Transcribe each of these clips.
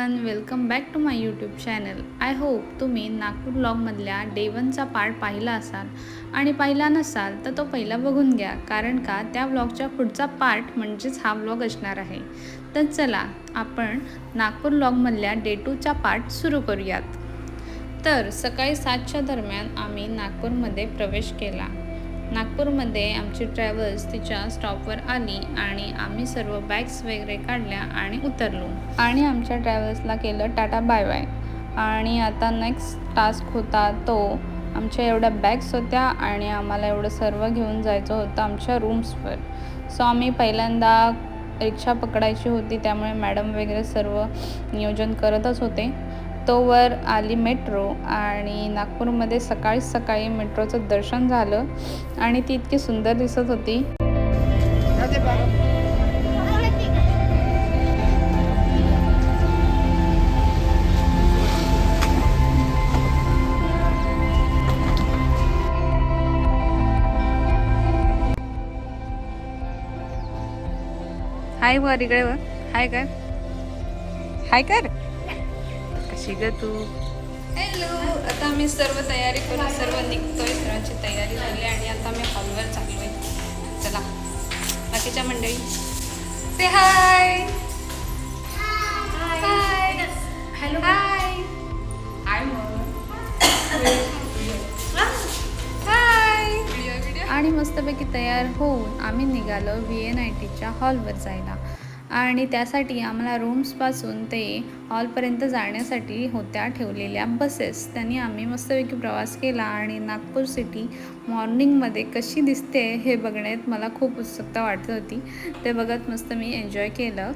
Everyone, welcome back to my YouTube channel. I hope तुम्ही नागपूर व्लॉगमधल्या day 1चा part पाहिला असाल आणि पाहिला नसाल तर तो पहिला बघून घ्या, कारण का त्या व्लॉगच्या पुढचा पार्ट म्हणजेच हा व्लॉग असणार आहे. तर चला आपण नागपूर व्लॉगमधल्या डे 2चा पार्ट सुरू करूयात. तर सकाळी 7च्या दरम्यान आम्ही नागपूरमध्ये प्रवेश केला. नागपूरमध्ये आमची ट्रॅव्हल्स तिच्या स्टॉपवर आली आणि आम्ही सर्व बॅग्स वगैरे काढल्या आणि उतरलो आणि आमच्या ट्रॅव्हल्सला केलं टाटा बाय बाय. आणि आता नेक्स्ट टास्क होता तो, आमच्या एवढ्या बॅग्स होत्या आणि आम्हाला एवढं सर्व घेऊन जायचं होतं आमच्या रूम्सवर. सो आम्ही पहिल्यांदा रिक्षा पकडायची होती, त्यामुळे मॅडम वगैरे सर्व नियोजन करतच होते. तोवर आली मेट्रो आणि नागपूरमध्ये सकाळी मेट्रोचं दर्शन झालं आणि ती इतकी सुंदर दिसत होती. हाय वर इकडे वर, हाय कर, हाय कर. कशी ग तू? हॅलो. आता आम्ही सर्व तयारी करून सर्व निघतोय, सर्वांची तयारी झाली आणि आता आम्ही हॉलवर चाललोय. चला बाकीच्या मंडळी से हाय. हाय. हॅलो. हाय. हाय हाय. आणि मस्तपैकी तयार होऊन आम्ही निघालो VNITच्या हॉलवर जायला. आणि त्यासाठी आम्हाला रूम्सपासून ते हॉलपर्यंत जाण्यासाठी होत्या ठेवलेल्या बसेस. त्यांनी आम्ही मस्तपैकी प्रवास केला आणि नागपूर सिटी मॉर्निंगमध्ये कशी दिसते हे बघण्यात मला खूप उत्सुकता वाटत होती. ते बघत मस्त मी एन्जॉय केलं.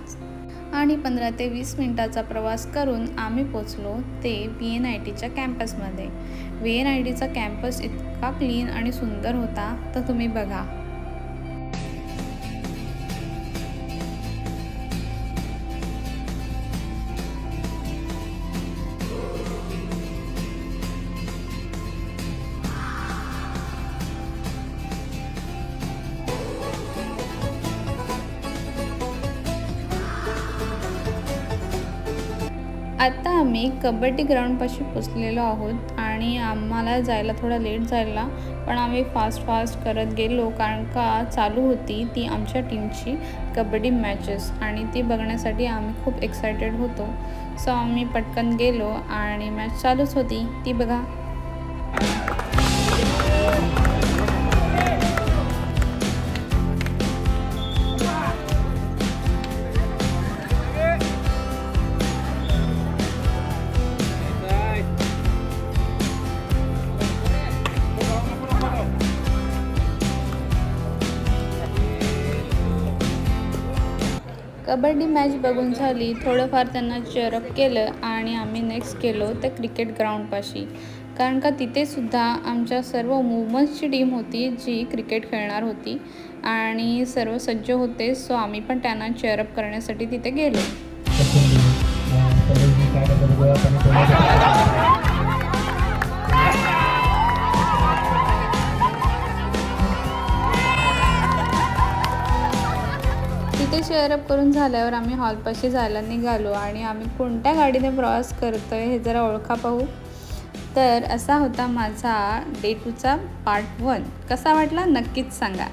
आणि 15 ते 20 मिनटाचा प्रवास करून आम्ही पोचलो ते VNITच्या कॅम्पसमध्ये. VNITचा कॅम्पस इतका क्लीन आणि सुंदर होता, तर तुम्ही बघा. आता आम्ही कबड्डी ग्राउंडपाशी पोचलेलो आहोत आणि आम्हाला जायला थोडा लेट झाला, पण आम्ही फास्ट करत गेलो, कारण का चालू होती ती आमच्या टीमची कबड्डी मॅचेस आणि ती बघण्यासाठी आम्ही खूप एक्सायटेड होतो. सो आम्ही पटकन गेलो आणि मॅच चालूच होती, ती बघा. कबड्डी मॅच बघून झाली, थोडंफार त्यांना चेअरअप केलं आणि आम्ही नेक्स्ट गेलो ते क्रिकेट ग्राउंडपाशी, कारण का तिथेसुद्धा आमच्या सर्व वुमन्सची टीम होती जी क्रिकेट खेळणार होती आणि सर्व सज्ज होते. सो आम्ही पण त्यांना चेअरअप करण्यासाठी तिथे गेलो. तिथे चेअरअप करून झाल्यावर आम्ही हॉलपाशी जायला निघालो आणि आम्ही कोणत्या गाडीने प्रवास करतोय हे जरा ओळखा पाहू. तर असा होता माझा डे 2चा पार्ट 1. कसा वाटला नक्कीच सांगा.